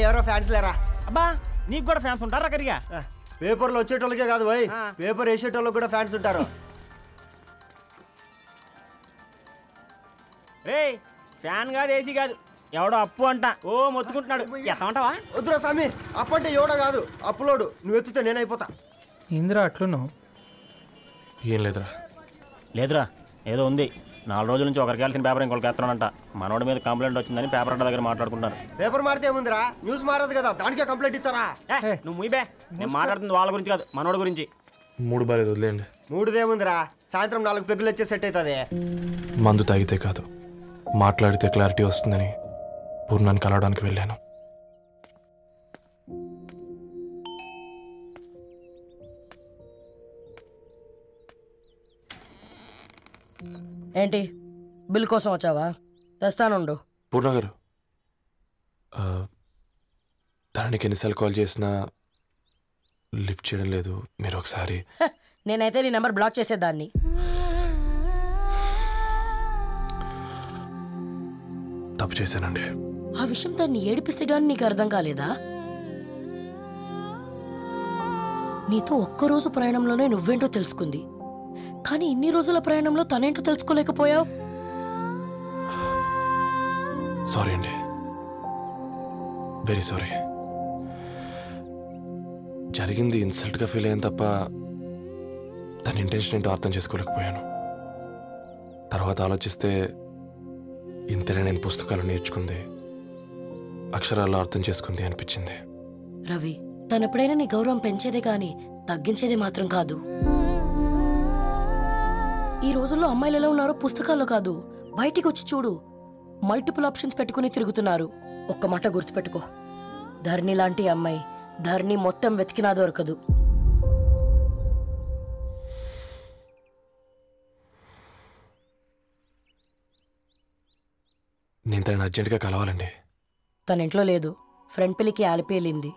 ఎవరో ఫ్యాన్స్ లేరా. అబ్బా నీకు కూడా ఫ్యాన్స్ ఉంటారా కరిగా? పేపర్లో వచ్చేటోళ్ళకే కాదు పోయి, పేపర్ వేసేటోళ్ళకి కూడా ఫ్యాన్స్ ఉంటారు. రే ఫ్యాన్ కాదు ఏసీ కాదు, ఎవడో అప్పు అంట ఓ మొత్తుకుంటున్నాడు. ఎత్తమంటావా? వద్దురా స్వామి, అప్పు అంటే ఎవడో కాదు అప్పులోడు. నువ్వు ఎత్తుతే నేనైపోతా. ఇందిరా అట్లున్నావు? ఏం లేదురా. లేదురా ఏదో ఉంది. 4 రోజుల నుంచి ఒకరికి వెళ్ళిన పేపర్ ఇంకొకరికి ఎత్తనంట. మనోడి మీద కంప్లైంట్ వచ్చిందని పేపర్ అడ్డ దగ్గర మాట్లాడుకుంటారు. పేపర్ మారితే ఏముందిరా, న్యూస్ మారదు కదా, దానికే కంప్లైంట్ ఇచ్చారా? నువ్వు ముయ్యబే, నేను మాట్లాడుతుంది వాళ్ళ గురించి కాదు మనోడి గురించి. 3 బాలేదు వదిలేండి. 3దేముందిరా, సాయంత్రం 4 పెగ్గులు వచ్చే సెట్ అవుతుంది. మందు తాగితే కాదు మాట్లాడితే క్లారిటీ వస్తుందని పూర్ణాన్ని కలవడానికి వెళ్ళాను. ఏంటి బిల్ కోసం వచ్చావా? తెస్తానుండు. పూర్ణ గారు, తనకి ఎన్నిసార్లు కాల్ చేసినా లిఫ్ట్ చేయడం లేదు. మీరు ఒకసారి. నేనైతే నీ నెంబర్ బ్లాక్ చేసేదాన్ని. తప్పు చేశానండి. ఆ విషయం దాన్ని ఏడిపిస్తే గానీ నీకు అర్థం కాలేదా? నీతో ఒక్కరోజు ప్రయాణంలోనే నువ్వేంటో తెలుసుకుంది, కానీ ఇన్ని రోజుల ప్రయాణంలో తనేంటో తెలుసుకోలేకపోయావు. సారీ అండి, వెరీ సారీ. జరిగింది ఇన్సల్ట్గా ఫీల్ అయ్యాను తప్ప తన ఇంటెన్షన్ ఏంటో అర్థం చేసుకోలేకపోయాను. తర్వాత ఆలోచిస్తే ఇంతనే నేను పుస్తకాలు నేర్చుకుంది, అక్షరాల్లో అర్థం చేసుకుంది అనిపించింది. రవి, తనెప్పుడైనా నీ గౌరవం పెంచేదే కానీ తగ్గించేదే మాత్రం కాదు. ఈ రోజుల్లో అమ్మాయిలు ఎలా ఉన్నారో పుస్తకాల్లో కాదు, బయటికి వచ్చి చూడు. మల్టిపుల్ ఆప్షన్స్ పెట్టుకుని తిరుగుతున్నారు. ఒక్క మాట గుర్తుపెట్టుకో, ధరణి లాంటి అమ్మాయి ధరణి మొత్తం వెతికినా దొరకదు. నేను తనని అర్జెంటుగా కలవాలండి. తన ఇంట్లో లేదు, ఫ్రెండ్ పెళ్లికి ఆలిపేలింది.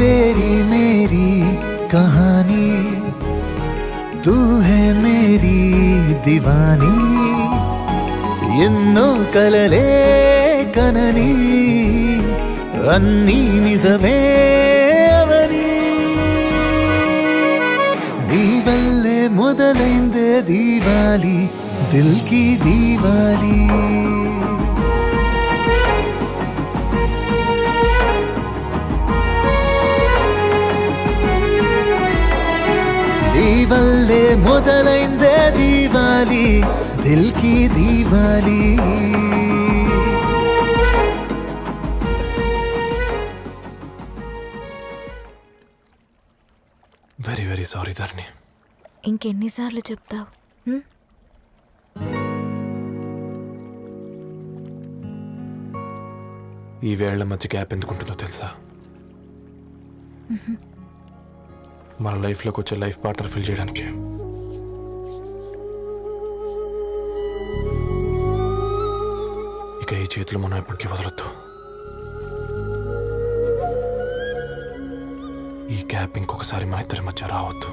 तेरी मेरी कहानी, तू है मेरी दीवानी, ఎన్నో కలలే కనని అన్నీ నిజమే అవని, నీ వల్లే మొదలైందే దీవాలి, దిల్ కి దీవాలి. వల్లే మొదలైందే దీవాలి, దిల్ కి దీవాలి. వెరీ వెరీ సారీ ధరణి. ఇంకెన్నిసార్లు చెప్తావు? ఈ వేళ్ల మధ్య గ్యాప్ ఎందుకుంటుందో తెలుసా? మన లైఫ్లోకి వచ్చే లైఫ్ పార్ట్నర్ ఫిల్ చేయడానికి. ఇక ఈ చేతులు మనం ఎప్పటికీ వదలొద్దు. ఈ గ్యాప్ ఇంకొకసారి మన ఇద్దరి మధ్య రావద్దు.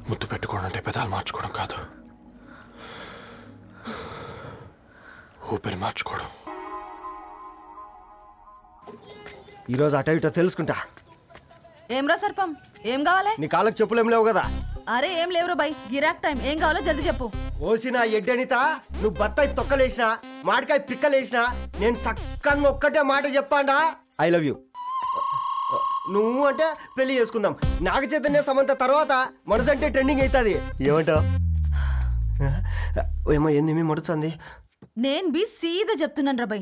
ముద్దు పెట్టుకోవడం అంటే పెదాలు మార్చుకోవడం కాదు, ఊపిరి మార్చుకోవడం. ఈరోజు అట ఇటో తెలుసుకుంటా. ఏం రా సర్పం, ఏం కావాలి? నీ కాళ్ళకి చెప్పులేం లేవు కదా? అరే ఏం లేవురా బై, గిరాక్ టైం. ఏం కావాలో జల్దీ చెప్పు. ఓసిన ఎడ్డనిత, నువ్వు బత్తాయి తొక్కలేసినా మాడికాయ పిక్కలేసినా నేను సక్కంగా ఒక్కటే మాట చెప్పాండా, ఐ లవ్ యూ. నువ్వు అంటే పెళ్లి చేసుకుందాం. నాగ చైతన్య సమంత తర్వాత మనసంటే ట్రెండింగ్ అవుతుంది. ఏమంటావు? ఏమో ఏంది మడుతుంది? నేను బి సీదా చెప్తున్నాను రా బై,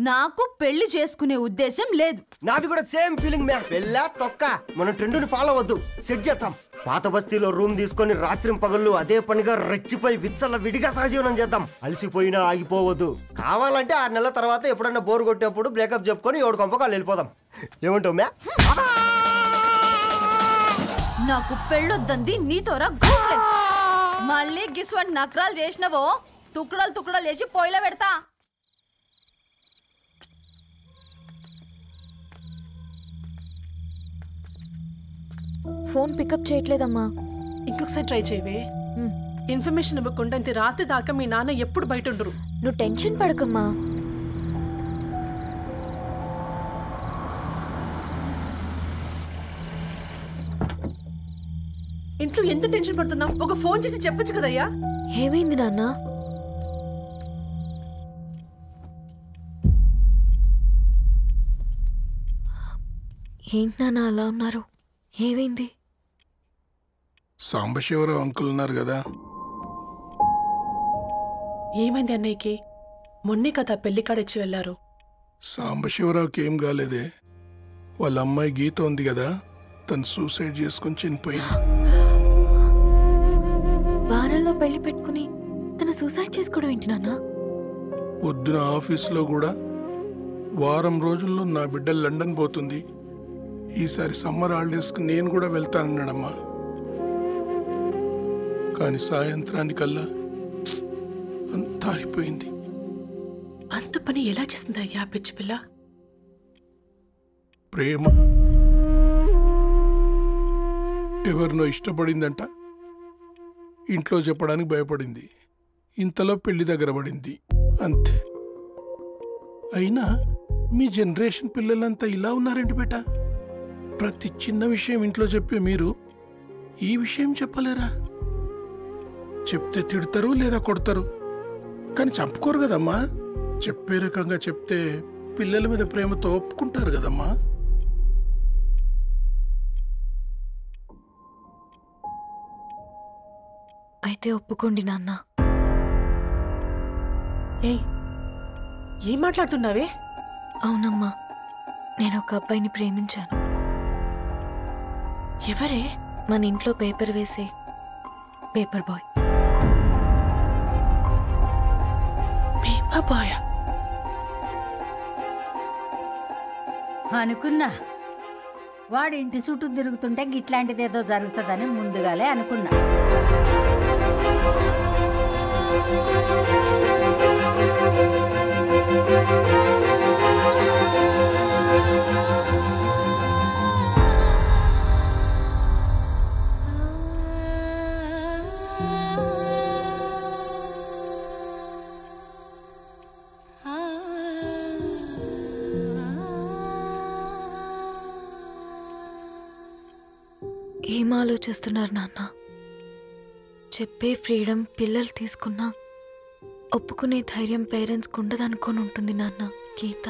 నాకు పెళ్లి చేసుకునే ఉద్దేశం లేదు. నాది కూడా సేమ్ ఫీలింగ్ మ్యా. పెళ్ళా తొక్క, మనం ట్రెండ్ని ఫాలో అవద్దు, సెట్ చేద్దాం. పాత బస్తీలో రూమ్ తీసుకొని రాత్రి పగళ్ళు అదే పనిగా రెచ్చిపోయి విచ్చల విడిగా సహజీవనం చేద్దాం. అలసిపోయినా ఆగిపోవద్దు. కావాలంటే 6 నెలల తర్వాత ఎప్పుడన్నా బోర్ కొట్టేప్పుడు బ్రేకప్ చెప్పుకొని ఎవడు కొంపకాలు వెళ్ళిపోదాం. ఏమంటావు మ్యా? నాకు పెళ్ళొద్దంది నీతోరా గోలే. మళ్ళీ గిస్వంటి నక్రాలు చేసినవో తుక్కడలు తుక్కడలు చేసి పొయ్యిలో పెడతా. ఫోన్ పికప్ చేయట్లేదమ్మా. ఇంకొకసారి ట్రై చేయవే. ఇన్ఫర్మేషన్ ఇవ్వకుండా ఇంత రాత్రి దాకా మీ నాన్న ఎప్పుడు బయట ఉండరు. నువ్వు టెన్షన్ పడకమ్మా. ఇంట్లో ఎంత టెన్షన్ పడుతున్నావు? ఒక ఫోన్ చేసి చెప్పొచ్చు కదయ్యా. ఏమైంది నాన్న? ఏంటి నాన్న అలా ఉన్నారు? ఏమైంది? సాంబశివరావు అంకుల్ ఉన్నారు కదా. ఏమైంది అన్నయ్యకి? మొన్నే కదా పెళ్లి కాడిచ్చి వెళ్ళారు. సాంబశివరావుకి ఏం కాలేదే. వాళ్ళ అమ్మాయి గీత ఉంది కదా, తను సూసైడ్ చేసుకుని చనిపోయింది. వారాల్లో పెళ్లి పెట్టుకుని తను సూసైడ్ చేసుకోవడం ఏంటి నాన్న? పొద్దున ఆఫీస్లో కూడా వారం రోజుల్లో నా బిడ్డ లండన్ పోతుంది, ఈసారి సమ్మర్ హాలిడేస్కి నేను కూడా వెళ్తానన్నాడమ్మా. కానీ సాయంత్రానికల్లా అంతా అయిపోయింది. అంత పని ఎలా చేసింది అయ్యా పిచ్చి పిల్ల? ప్రేమ ఎవరినో ఇష్టపడిందంట, ఇంట్లో చెప్పడానికి భయపడింది. ఇంతలో పెళ్లి దగ్గర పడింది, అంతే. అయినా మీ జనరేషన్ పిల్లలంతా ఇలా ఉన్నారండి బేట. ప్రతి చిన్న విషయం ఇంట్లో చెప్పే మీరు ఈ విషయం చెప్పలేరా? చెప్తే తిడతారు లేదా కొడతారు, కానీ చంపుకోరు కదమ్మా. చెప్పే రకంగా చెప్తే పిల్లల మీద ప్రేమతో ఒప్పుకుంటారు కదమ్మా. అయితే ఒప్పుకోండి నాన్న. ఏం మాట్లాడుతున్నావే? అవునమ్మా, నేను ఒక అబ్బాయిని ప్రేమించాను. ఎవరే? మన ఇంట్లో పేపర్ వేసే పేపర్ బాయ్. పేపర్ బాయ్ అనుకున్నా. వాడి ఇంటి చుట్టూ తిరుగుతుంటే గిట్లాంటిదేదో జరుగుతుందని ముందుగాలే అనుకున్నా. ఏం ఆలోచిస్తున్నారు నాన్న? చెప్పే ఫ్రీడమ్ పిల్లలు తీసుకున్నా ఒప్పుకునే ధైర్యం పేరెంట్స్కి ఉండదనుకొని ఉంటుంది నాన్న. గీత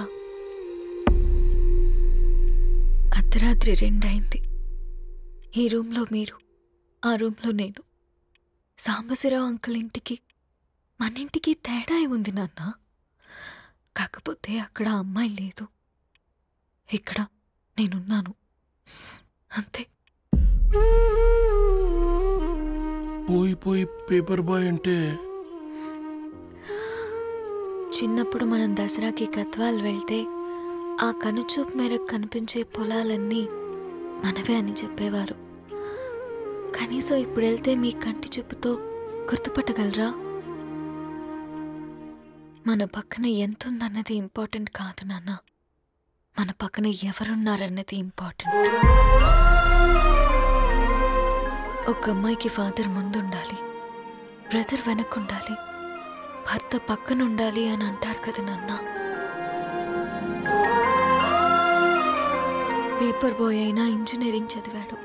అర్ధరాత్రి 2 అయింది. ఈ రూమ్లో మీరు, ఆ రూమ్లో నేను. సాంబశివరావు అంకుల్ ఇంటికి మన ఇంటికి తేడా ఉంది నాన్న. కాకపోతే అక్కడ అమ్మాయి లేదు, ఇక్కడ నేనున్నాను అంతే. పోయి పోయి పేపర్ బాయ్ అంటే చిన్నప్పుడు మనం దసరాకి గద్వాల్ వెళ్తే ఆ కనుచూపు మేరకు కనిపించే పొలాలన్నీ మనవే అని చెప్పేవారు. కనీసం ఇప్పుడు వెళ్తే మీ కంటి చూపుతో గుర్తుపట్టగలరా? మన పక్కన ఎంతుందన్నది ఇంపార్టెంట్ కాదు నాన్న, మన పక్కన ఎవరున్నారన్నది ఇంపార్టెంట్. ఒక అమ్మాయికి ఫాదర్ ముందుండాలి, బ్రదర్ వెనకుండాలి, భర్త పక్కన ఉండాలి అని అంటారు కదా నాన్న. పేపర్ బాయ్ అయినా ఇంజనీరింగ్ చదివాడు,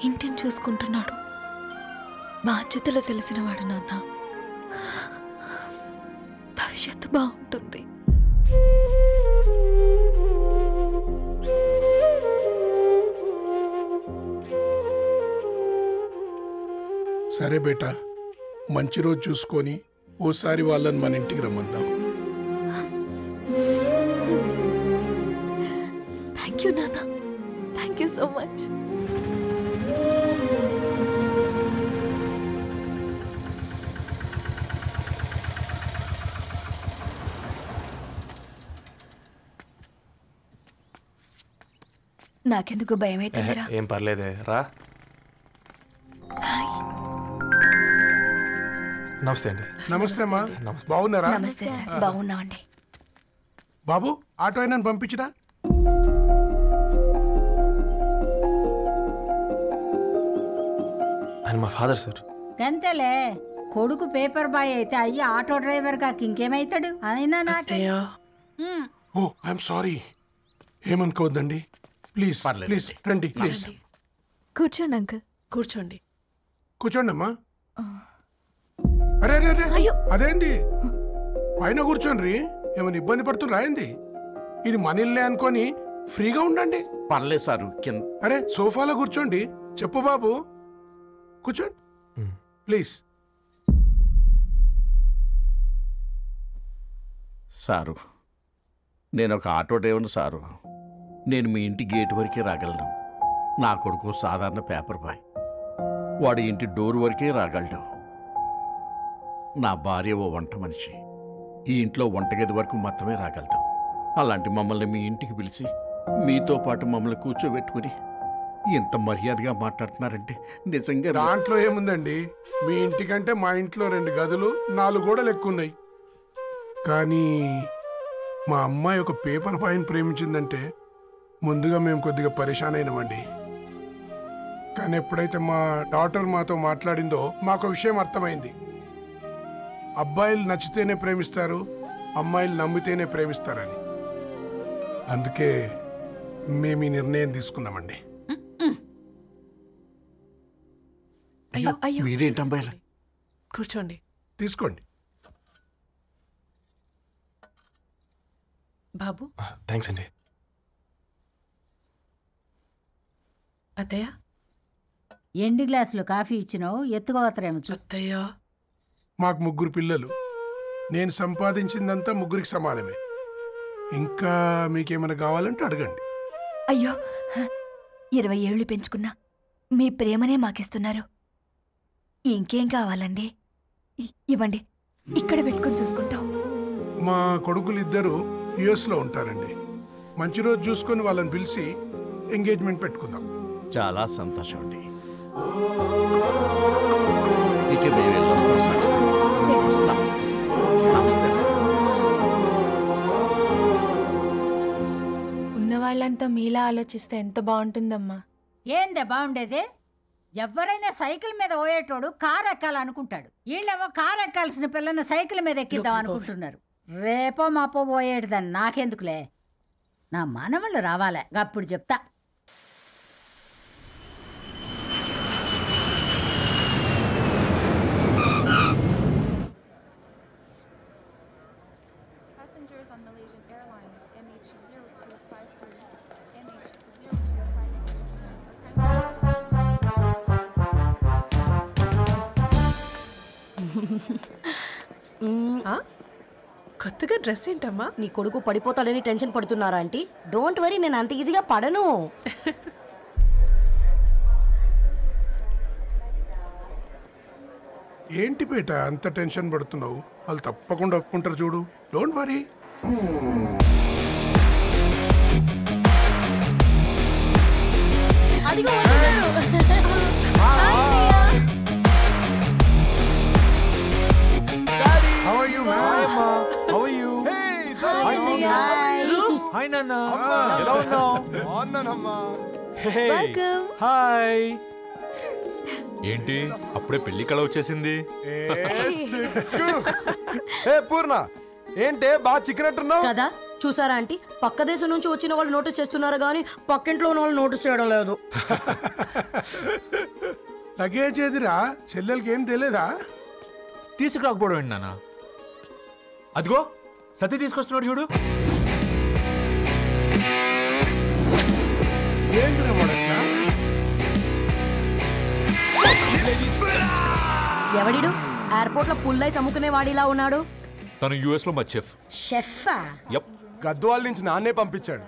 ఇంటిని చూసుకుంటున్నాడు, బాధ్యతలు తెలిసినవాడు నాన్న. భవిష్యత్తు బాగుంటుంది. సరే బేటా, మంచి రోజు చూసుకొని ఓసారి వాళ్ళని మన ఇంటికి రమ్మందాం. థ్యాంక్ యూ నాన్న, థ్యాంక్ యూ సో మచ్. నాకెందుకు భయం అవుతుందిరా. ఏం పర్లేదే, రా. నమస్తే అండి. నమస్తే అమ్మా. బాగున్నారా? నమస్తే సార్, బాగున్నామండి. బాబు, ఆటో అయినా పంపించరా? ఆయన మా ఫాదర్ సార్. గంతేలే, కొడుకు పేపర్ బాయ్ అయితే అయ్యి ఆటో డ్రైవర్ కాక ఇంకేమైతాడు? అయినా నాకు ఓ ఐఎమ్ సారీ, ఏమనుకోవద్దండి. ప్లీజ్ ప్లీజ్ రండి, ప్లీజ్ కూర్చోండి అంకుల్. కూర్చోండి. కూర్చోండి అమ్మా. అరే అరే అరే, అదేంది పైన కూర్చోండి, ఏమైనా ఇబ్బంది పడుతున్నా ఏంది? ఇది మన ఇల్లే అనుకొని ఫ్రీగా ఉండండి. పర్లేదు సారు. అరే సోఫాలో కూర్చోండి. చెప్పు బాబు, కూర్చోండి ప్లీజ్. సారు, నేను ఒక ఆటో డ్రైవర్ని సారు. నేను మీ ఇంటి గేట్ వరకే రాగలను. నా కొడుకు సాధారణ పేపర్ బాయ్, వాడి ఇంటి డోర్ వరకే రాగలడు. నా భార్య ఓ వంట మనిషి, ఈ ఇంట్లో వంటగది వరకు మాత్రమే రాగలుగుతాం. అలాంటి మమ్మల్ని మీ ఇంటికి పిలిచి మీతో పాటు మమ్మల్ని కూర్చోబెట్టుకుని ఎంత మర్యాదగా మాట్లాడుతున్నారంటే నిజంగా. దాంట్లో ఏముందండి, మీ ఇంటికంటే మా ఇంట్లో 2 గదులు 4 గోడలు ఎక్కువ ఉన్నాయి. కానీ మా అమ్మాయి ఒక పేపర్ బాయ్ని ప్రేమించిందంటే ముందుగా మేము కొద్దిగా పరేషాన్ అయినామండి. కానీ ఎప్పుడైతే మా డాటర్ మాతో మాట్లాడిందో మాకు విషయం అర్థమైంది. అబ్బాయిలు నచ్చితేనే ప్రేమిస్తారు, అమ్మాయిలు నమ్మితేనే ప్రేమిస్తారని. అందుకే మేము ఈ నిర్ణయం తీసుకున్నామండి. మీరేంటి అమ్మాయిలు? కూర్చోండి. తీసుకోండి బాబు. థ్యాంక్స్ అండి. అత్తయ్య, ఎండి గ్లాసులో కాఫీ ఇచ్చినావు, ఎత్తుకోవతరేమో చూస్తయ్యా. మాకు 3 పిల్లలు, నేను సంపాదించిందంతా 3కి సమానమే. ఇంకా మీకేమైనా కావాలంటే అడగండి. అయ్యో, 20 ఏళ్ళు పెంచుకున్నా మీ ప్రేమనే మాకిస్తున్నారు. ఇంకేం కావాలండి? ఇవ్వండి, ఇక్కడ పెట్టుకొని చూసుకుంటాం. మా కొడుకులు 2 యుఎస్లో ఉంటారండి. మంచి రోజు చూసుకొని వాళ్ళని పిలిచి ఎంగేజ్మెంట్ పెట్టుకుందాం. చాలా సంతోషం అండి. ఇక మేము వెళ్ళొస్తాం సార్. నమస్తే. నమస్తే. ఉన్నవాళ్ళంతా మీలా ఆలోచిస్తే ఎంత బాగుంటుందమ్మా. ఏందే బాగుండేది? ఎవరైనా సైకిల్ మీద పోయేటోడు కారు ఎక్కాలనుకుంటాడు, వీళ్ళేమో కారు ఎక్కాల్సిన పిల్లని సైకిల్ మీద ఎక్కిద్దాం అనుకుంటున్నారు. రేపో మాపో పోయేటిదని నాకెందుకులే, నా మనవాళ్ళు రావాలే, అప్పుడు చెప్తా. కొత్తగా డ్రెస్ ఏంటమ్మా? నీ కొడుకు పడిపోతాడని టెన్షన్ పడుతున్నారా ఆంటీ? డోంట్ వరీ, నేను అంత ఈజీగా పడను. ఏంటి బేట అంత టెన్షన్ పడుతున్నావు? వాళ్ళు తప్పకుండా ఒప్పుకుంటారు చూడు. Don't worry. అదిగో How are you, man? How are you? Hey, Hi, Hi, Nana. ఎలా ఉన్నావు? బాగున్నానమ్మా. Welcome. హాయ్. ఏంటి అప్పుడే పెళ్లి కళ వచ్చేసింది? ఏ పూర్ణ, ఏంటే బాగా చిక్కినట్టున్నావు కదా? చూసారా ఆంటీ, పక్క దేశం నుంచి వచ్చిన వాళ్ళు నోటీస్ చేస్తున్నారు కానీ పక్కింట్లో ఉన్న వాళ్ళు నోటీస్ చేయడం లేదు. లగేజ్ ఏదిరా? చెల్లెలకి ఏం తెలియదా? తీసుకురాకపోవడం ఏంటి నాన్న? అదిగో సతీ తీసుకొస్తున్నాడు చూడు. ఎవడిడు ఎయిర్పోర్ట్ లో పుల్లై సముకునే వాడిలా ఉన్నాడు? తను యుఎస్ లో మా చెఫ్. షెఫా? యప్. గద్వాల నుంచి నాన్నే పంపించాడు.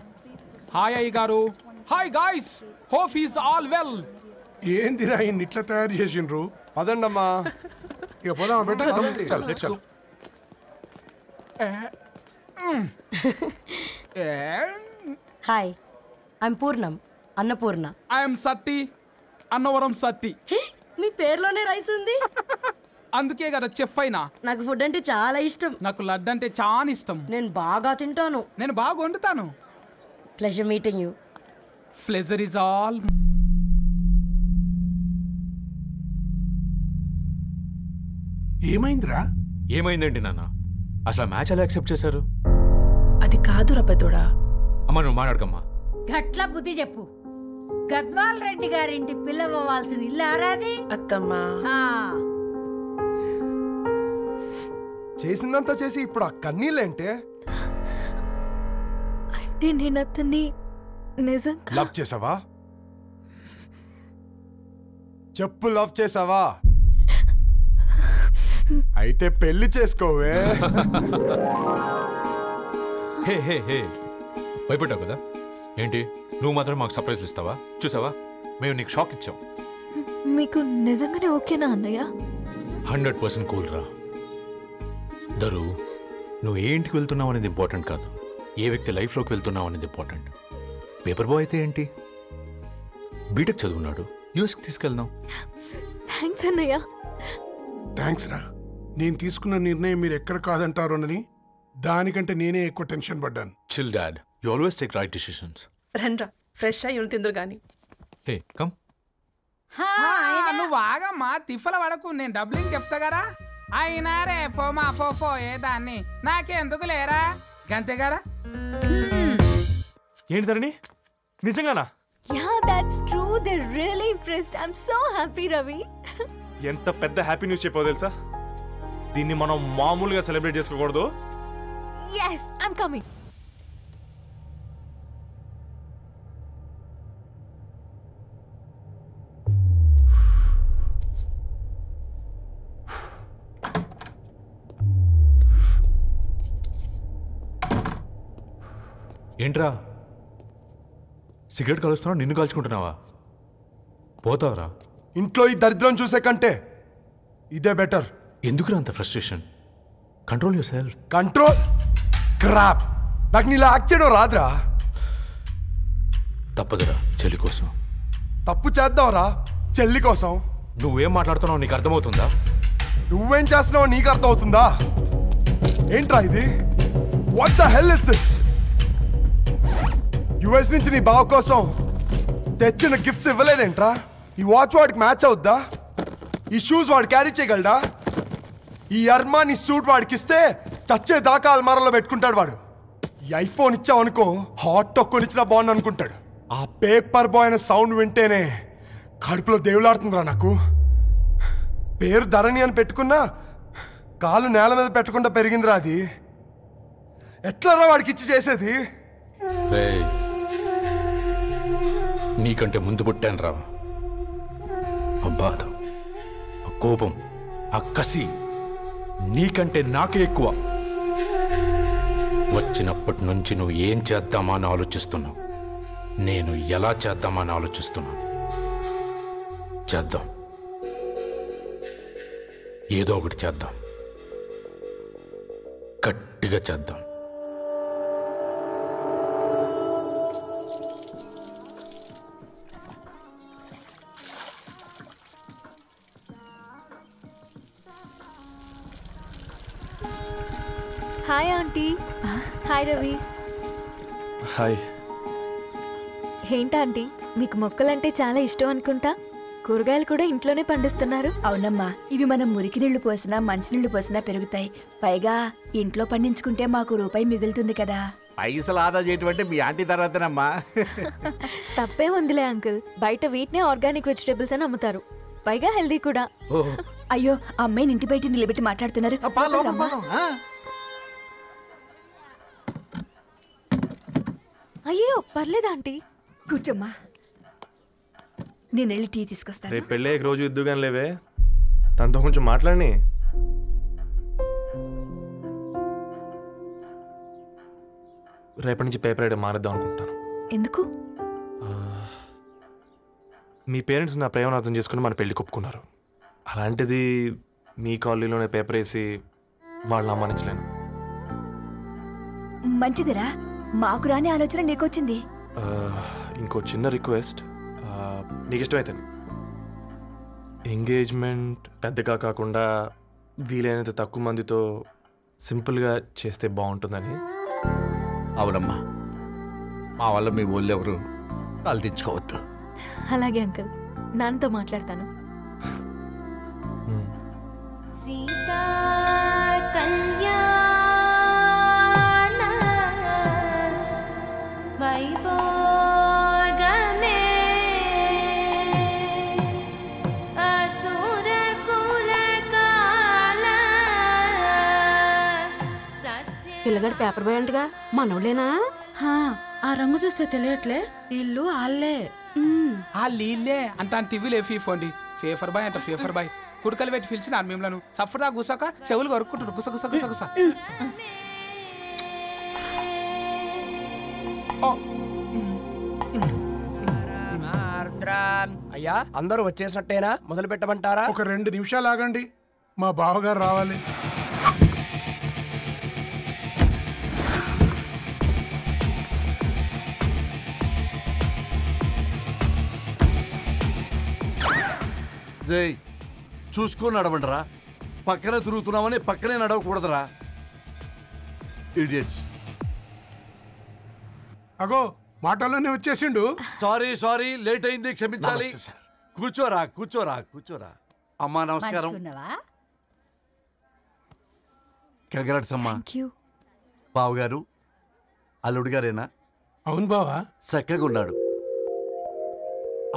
హాయ్ అయ్య గారు. Hi guys, hope is all well. ఏందిరా ఇన్ని ఇట్లా తయారు చేసిండ్రు? పదండమ్మా. ఇక పోదామా బేట? చల్. Hi, I'm Purnam, Annapurna. I'm Satti, Annavaram Satti. మీ పేర్లోనే రైస్ ఉంది. అందుకే కదా చెఫ్ అయినా. నాకు ఫుడ్ అంటే చాలా ఇష్టం. నాకు లడ్డు అంటే చాలా ఇష్టం. నేను బాగా తింటాను. నేను బాగా వండుతాను. Pleasure meeting you. Pleasure is all. ఏమైందిరా? ఏమైందండి నాన్న? అసలు మ్యాచ్ ఎలా యాక్సెప్ట్ చేశారు? అది కాదు రబ్బతోడా. అమ్మ నువ్వు మాట్లాడకమ్మా. గట్ల బుద్ధి చెప్పు. గద్వాల్ రెడ్డి గారింటి పిల్లవ్వాల్సిన ఇల్లు ఆరాది. అత్తమ్మా చేసిందంతా చేసి ఇప్పుడు ఆ కన్నీళ్ళేంటే? అంటే నేను అతన్ని నిజంగా లవ్ చేసావా? చెప్పు, లవ్ చేసావా? అయితే పెళ్లి చేసుకోవే. హే హే హే, భయపడ్డావు కదా? ఏంటి నువ్వు మాత్రం మాకు సర్ప్రైజ్ ఇస్తావా? చూసావా, మేము నీకు షాక్ ఇచ్చాం. మీకు నిజంగానే ఓకేనా అన్నయ్య? 100% కూల్ రా. దరు, నువ్వు ఏ ఇంటికి వెళ్తున్నావు అనేది ఇంపార్టెంట్ కాదు, ఏ వ్యక్తి లైఫ్లోకి వెళ్తున్నావు అనేది ఇంపార్టెంట్. పేపర్ బాయ్ అయితే ఏంటి, బీటెక్ చదువున్నాడు, యూఎస్కి తీసుకెళ్దాం. థ్యాంక్స్ అన్నయ్య. థ్యాంక్స్ రా. నేను తీసుకున్న నిర్ణయం మీరు ఎక్కడ కాదంటారోనని దానికంటే నేనే ఎక్కువ టెన్షన్ పడ్డాను. Chill dad, you always take right decisions. రండ్రా, ఫ్రెష్ అయ్యి తిందురు గాని. Hey come. నువ్వు ఆగమ్మా, తిఫల పడకు, నేను డబ్లింగ్ చెప్తా కదా. అయినా రే ఫోమా ఫోఫో ఏ దాన్ని నాకెందుకు లేరా గంతే కదా. ఏంటి ధరణి, నిజంగానా? Yeah, that's true. They're really impressed. I'm so happy, Ravi. ఎంత పెద్ద హ్యాపీ న్యూస్ చెప్పావు తెలుసా? దీన్ని మనం మామూలుగా సెలబ్రేట్ చేసుకోకూడదు. Yes, I'm coming. ఏంట్రా సిగరెట్ కాలుస్తున్నావు, నిన్ను కాల్చుకుంటున్నావా? పోతావరా? ఇంట్లో ఈ దరిద్రం చూసే కంటే ఇదే బెటర్. ఎందుకురా అంత frustration? Control your self. Control crap. నాకు నీలా యాక్ట్ చేయడం రాదురా. తప్పదురా, చెల్లి కోసం. తప్పు చేద్దాంరా, చెల్లి కోసం. నువ్వేం మాట్లాడుతున్నావు నీకు అర్థమవుతుందా? నువ్వేం చేస్తున్నావో నీకు అర్థమవుతుందా? ఏంట్రా ఇది? What the hell is this? US నుంచి నీ బావ కోసం తెచ్చిన గిఫ్ట్స్ ఇవ్వలేదేంట్రా? ఈ వాచ్ వాడికి మ్యాచ్ అవుద్దా? ఈ షూస్ వాడు క్యారీ చేయగలడా? ఈ అర్మానీ సూట్ వాడికి ఇస్తే చచ్చే దాకా అల్మారాలో పెట్టుకుంటాడు వాడు. ఈ ఐఫోన్ ఇచ్చావనుకో హాట్ టొక్కని ఇచ్చినా బాగుంది అనుకుంటాడు. ఆ పేపర్ బాయ్ అనే సౌండ్ వింటేనే కడుపులో దేవులాడుతుందిరా నాకు. పేరు ధరణి అని పెట్టుకున్నా కాలు నేల మీద పెట్టకుండా పెరిగిందిరా అది. ఎట్లరా వాడికి ఇచ్చి చేసేది? నీకంటే ముందు పుట్టాను రా. ఆ బాధ, ఆ కోపం, ఆ కసి నీకంటే నాకే ఎక్కువ. వచ్చినప్పటి నుంచి నువ్వు ఏం చేద్దామా అని ఆలోచిస్తున్నావు, నేను ఎలా చేద్దామా అని ఆలోచిస్తున్నాను. చేద్దాం, ఏదో ఒకటి చేద్దాం, గట్టిగా చేద్దాం. Hi aunty. Hi Ravi. Hi. ఏంటంటీ మీకు మొక్కలంటే చాలా ఇష్టం అనుకుంటా, కూరగాయలు కూడా ఇంట్లోనే పండిస్తున్నారు. అవునమ్మా, ఇవి మనం మురికి నీళ్లు పోసినా మంచినీళ్లు పోసినా పెరుగుతాయి. పైగా ఇంట్లో పండించుకుంటే మాకు రూపాయి మిగులుతుంది కదా. పైసలు ఆదా చేయటం అంటే మీ ఆంటీ తర్వాతనమ్మా. తప్పే ఉందిలే అంకుల్, బయట వీటినే ఆర్గానిక్ వెజిటేబుల్స్ అని అమ్ముతారు, పైగా హెల్దీ కూడా. అయ్యో, అమ్మాయిని ఇంటి బయట నిలబెట్టి మాట్లాడుతున్నారు. అయ్యో పర్లేదు ఆంటీ, కూర్చోమ్మా, నేను వెళ్ళి టీ తీసుకొస్తాను. రేపు పెళ్ళి రోజు ఇద్దుగాని లేవే, తనతో కొంచెం మాట్లాడి. రేపటి నుంచి పేపర్ రైడ్ మారేద్దాం అనుకుంటాను. ఎందుకు? మీ పేరెంట్స్ నా ప్రేమను అర్థం చేసుకుని మన పెళ్లి ఒప్పుకున్నారు. అలాంటిది మీ కాలనీలోనే పేపర్ వేసి వాళ్ళని అమ్మానించలేను. మంచిదిరా, మాకు రాని ఆలోచన నీకొచ్చింది. ఇంకో చిన్న రిక్వెస్ట్, నీకు ఇష్టమైతే ఎంగేజ్మెంట్ పెద్దగా కాకుండా వీలైనంత తక్కువ మందితో సింపుల్గా చేస్తే బాగుంటుందని. అవునమ్మా, మా వల్ల మీ ఊళ్ళో ఎవరు తలదించుకోవద్దు. అలాగే అంకుల్, నాన్నతో మాట్లాడతాను. సీతా కళ్యాణ వైభోగమే అసుర కులకాల. పిల్లగాడు పేపర్ బాయ్ అంటగా, మనోళ్ళేనా? ఆ రంగు చూస్తే తెలియట్లే, ఇల్లు ఆళ్ళే. ఆ లీల్లే అంత టీవీలో ఫీఫోండి. ఫేఫర్ బాయ్ అంట, ఫేఫర్ బాయ్. కుడుకలు పెట్టి పిలిచిన మిమ్మల్ని సఫర్దా గుసక చెవులు కొరుక్కుంటారు, గుస గుస గుస గుస. అయ్యా, అందరూ వచ్చేసినట్టేనా? మొదలు పెట్టమంటారా? ఒక 2 నిమిషాలు ఆగండి, మా బావగారు రావాలి. చూసుకొని నడవండిరా, పక్కనే తిరుగుతున్నామని పక్కనే నడవకూడదురా. ఇడియట్స్. అగో మాటల్లోనే వచ్చేసిండు. సారీ లేట్ అయింది, క్షమించాలి. కూర్చోరా కూర్చోరా కూర్చోరా. అమ్మా నమస్కారం. కంగ్రాట్స్ అమ్మా. బావగారు అల్లుడు గారేనా? అవును బావా. చక్కగా ఉన్నాడు.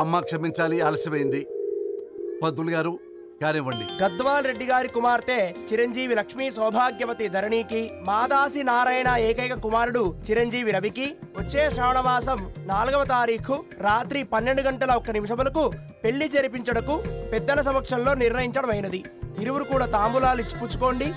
అమ్మ క్షమించాలి, ఆలస్యమైంది. పంతులు గారు కానివ్వండి. గద్వాల్ రెడ్డి గారి కుమార్తె చిరంజీవి లక్ష్మీ సౌభాగ్యవతి ధరణికి, మాదాసి నారాయణ ఏకైక కుమారుడు చిరంజీవి రవికి వచ్చే శ్రావణమాసం 4వ తారీఖు రాత్రి 12:01 పెళ్లి జరిపించడకు పెద్దల సమక్షంలో నిర్ణయించడమైనది. ఇరువురు కూడా తాంబూలాలు ఇచ్చిపుచ్చుకోండి.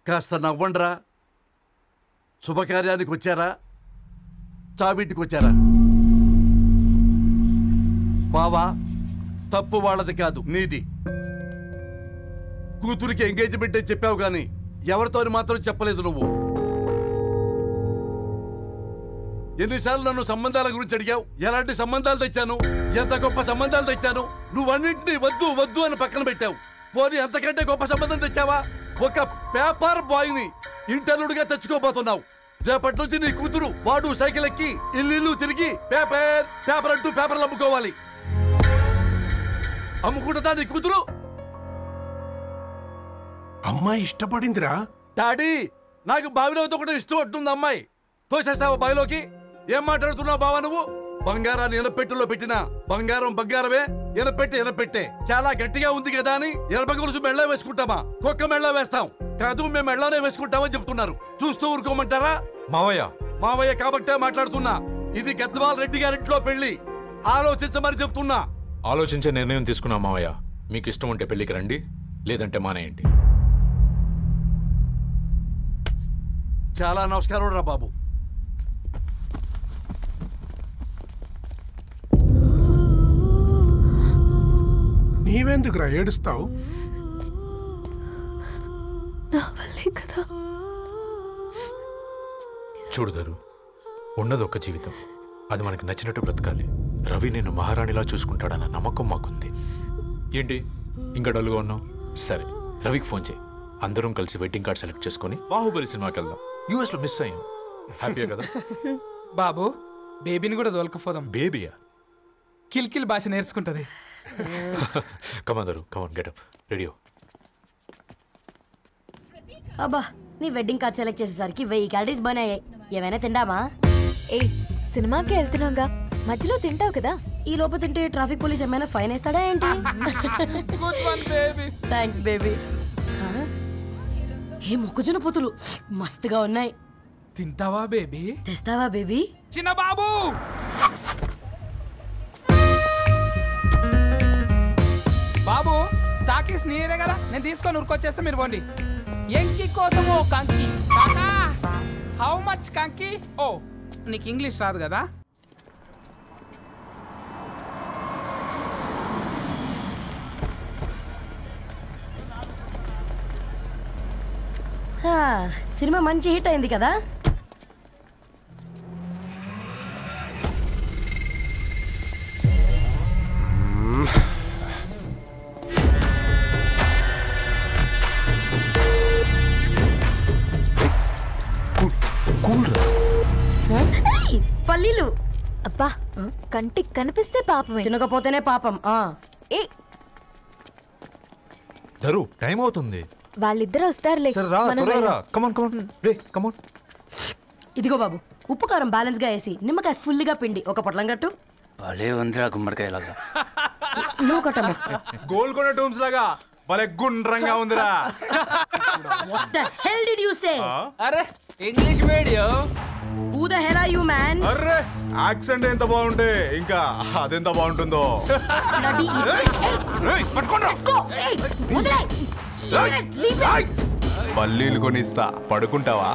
కాస్త నవ్వండ్రా. శుభకార్యానికి వచ్చారా, చావింటికి వచ్చారా? బావా, తప్పు వాళ్ళది కాదు, నీది. కూతురికి ఎంగేజ్మెంట్ అని చెప్పావు కానీ ఎవరితో మాత్రం చెప్పలేదు నువ్వు. ఎన్నిసార్లు నన్ను సంబంధాల గురించి అడిగావు? ఎలాంటి సంబంధాలు తెచ్చాను, ఎంత గొప్ప సంబంధాలు తెచ్చాను. నువ్వన్నింటినీ వద్దు వద్దు అని పక్కన పెట్టావు. పోనీ అంతకంటే గొప్ప సంబంధం తెచ్చావా? ఒక పేపర్ బాయ్ ని ఇంటర్లుడిగా తెచ్చుకోబోతున్నావు. రేపటి నుంచి నీ కూతురు వాడు సైకిల్ ఎక్కి ఇల్లు తిరిగి పేపర్ అంటూ పేపర్లు అమ్ముకోవాలి. అమ్ముకుంటుందా నీ కూతురు? అమ్మాయి ఇష్టపడిందిరా. డాడీ, నాకు బావిలో కూడా ఇష్టం అంటుంది అమ్మాయి. తోసేస్తావా బావిలోకి? ఏం మాట్లాడుతున్నావు బావా నువ్వు? బంగారాన్ని ఎనపెట్టులో పెట్టిన బంగారం బంగారమే, ఎనపెట్టే చాలా గట్టిగా ఉంది కదా అని ఎనప గొలుసు మెళ్ళ వేసుకుంటామా? కుక్క మెళ్ళ వేస్తాం కాదు, మేము మెళ్ళనే వేసుకుంటామని చెప్తున్నారు. చూస్తూ ఊరుకోమంటారా? మావయ్య కాబట్టే మాట్లాడుతున్నా. ఇది గద్వాల్ రెడ్డి గారింట్లో పెళ్లి, ఆలోచించమని చెప్తున్నా. ఆలోచించే నిర్ణయం తీసుకున్నా మావయ్య. మీకు ఇష్టం ఉంటే పెళ్లికి రండి, లేదంటే మానేయండి. చాలా నమస్కారం రా బాబు. నీవెందుకురా ఏడుస్తావు? నా వల్లే కదా. చూడుదారు, ఉన్నది ఒక్క జీవితం, అది మనకి నచ్చినట్టు బ్రతకాలి. రవి నిన్ను మహారాణిలా చూసుకుంటాడన్న నమ్మకం మాకుంది. ఏంటి ఇంకా డల్గా ఉన్నావు? సరే, రవికి ఫోన్ చేయి. అందరం కలిసి వెడ్డింగ్ కార్డ్ సెలెక్ట్ చేసుకుని బాహుబలి సినిమాకి వెళ్దాం. యూఎస్ లో మిస్ అయ్యాం. హ్యాపీయా కదా? బాబు, బేబీని కూడా దొలకపోదాం. బేబీయా? కిల్కిల్ భాష నేర్చుకుంటది. కమాందరు, కమాన్ గెట్ అప్, రెడీ. అబ్బా, నీ వెడ్డింగ్ కార్డ్ సెలెక్ట్ చేసేసరికి 1000 క్యాలరీస్ బర్న్ అయ్యాయి. ఏమైనా తిండామా? ఏ సినిమాకి వెళ్తున్నావుగా, మధ్యలో తింటావు కదా. ఈ లోపు తింటే ట్రాఫిక్ పోలీస్ ఏమైనా ఫైన్ వేస్తాడా ఏంటి? Thanks baby. ఏ మొక్కజొన్న పొతులు మస్తుగా ఉన్నాయి. తింటావా బేబీ? తెస్తావా బేబీ? చిన్న బాబు, బాబు టాకీస్ నీరే కదా, నేను తీసుకొని ఉరికొచ్చేస్తే మీరు పోండి. ఎంకి కోసం ఓ కంకి. కాకా, హౌ మచ్ కంకి? ఓ, నీకు ఇంగ్లీష్ రాదు కదా? సినిమా మంచి హిట్ అయింది కదా. పల్లీలు. అబ్బా, కంటికి కనిపిస్తే పాపమే, తినకపోతేనే పాపం. ఏ ధరు, టైం అవుతుంది. వాళ్ళిద్దరు వస్తారులే. ఇదిగో బాబు, ఉప్పు కారం బ్యాలెన్స్ గా వేసి నిమ్మకాయ ఫుల్ గా పిండి ఒక పొట్లం కట్టు. భలే ఉందిరా గుమ్మడికాయ లాగా. నువ్వు కట్టమ్మా. గోల్కొండ టూమ్స్ లాగా భలే గుండ్రంగా ఉందిరా. What the hell did you say? అరే English medium. Who the hell are you man? అరే యాక్సెంట్ ఎంత బాగుంటే ఇంకా అదెంత బాగుంటుందో. పల్లీలు కొనిస్తా, పడుకుంటావా?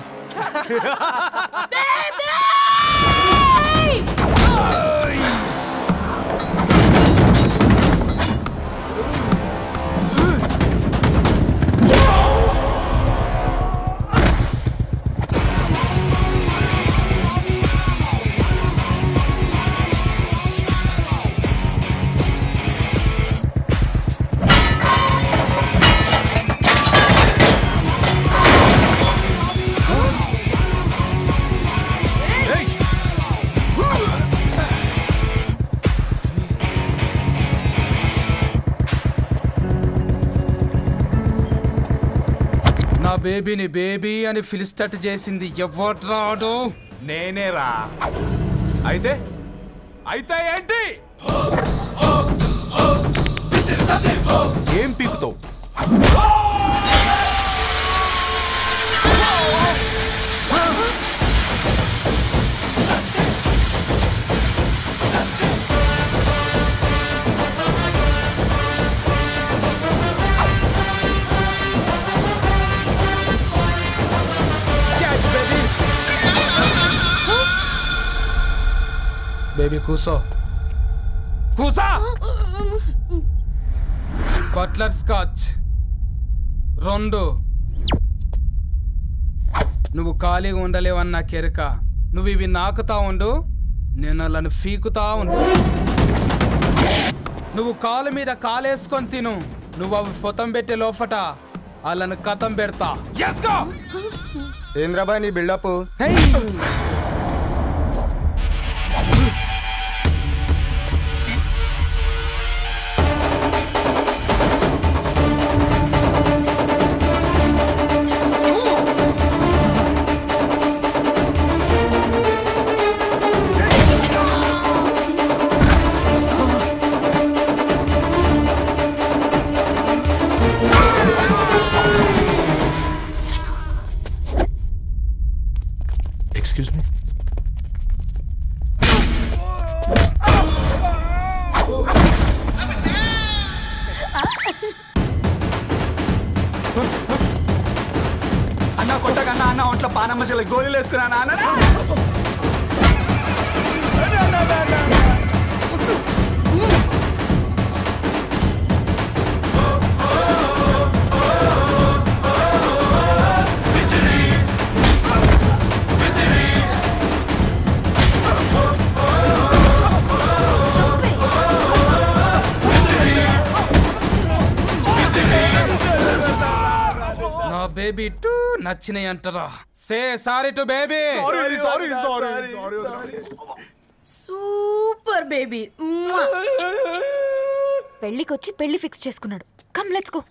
బేబీని బేబీ అని ఫిలిస్టట్ చేసింది ఎవడ్రాడు? నేనేరా. అయితే అయితే ఏంటి? ఏం పీకుతావు? బేబీ కూసో, కూసా. Buttler scotch 2. నువ్వు ఖాళీగా ఉండలేవన్న కెరక. నువ్వు ఇవి నాకుతా ఉండు, నేను వాళ్ళని ఫీకుతా ఉండు. నువ్వు కాలు మీద కాలేసుకొని తిను. నువ్వు అవి ఫొతం పెట్టే లోపట వాళ్ళని కథం పెడతా. ఏంద్రాబాయ్ నీ బిల్డప్? Excuse me. అన్న కొట్టకన్నా అన్న ఒంట్లో పానమ్మ చెల్లి గోళీలు వేసుకున్నా అన్న. నా బేబీ టూ నచ్చినాయి అంటారా? Say sorry to baby. Super baby. పెళ్ళికొచ్చి పెళ్లి ఫిక్స్ చేసుకున్నాడు. Come let's go.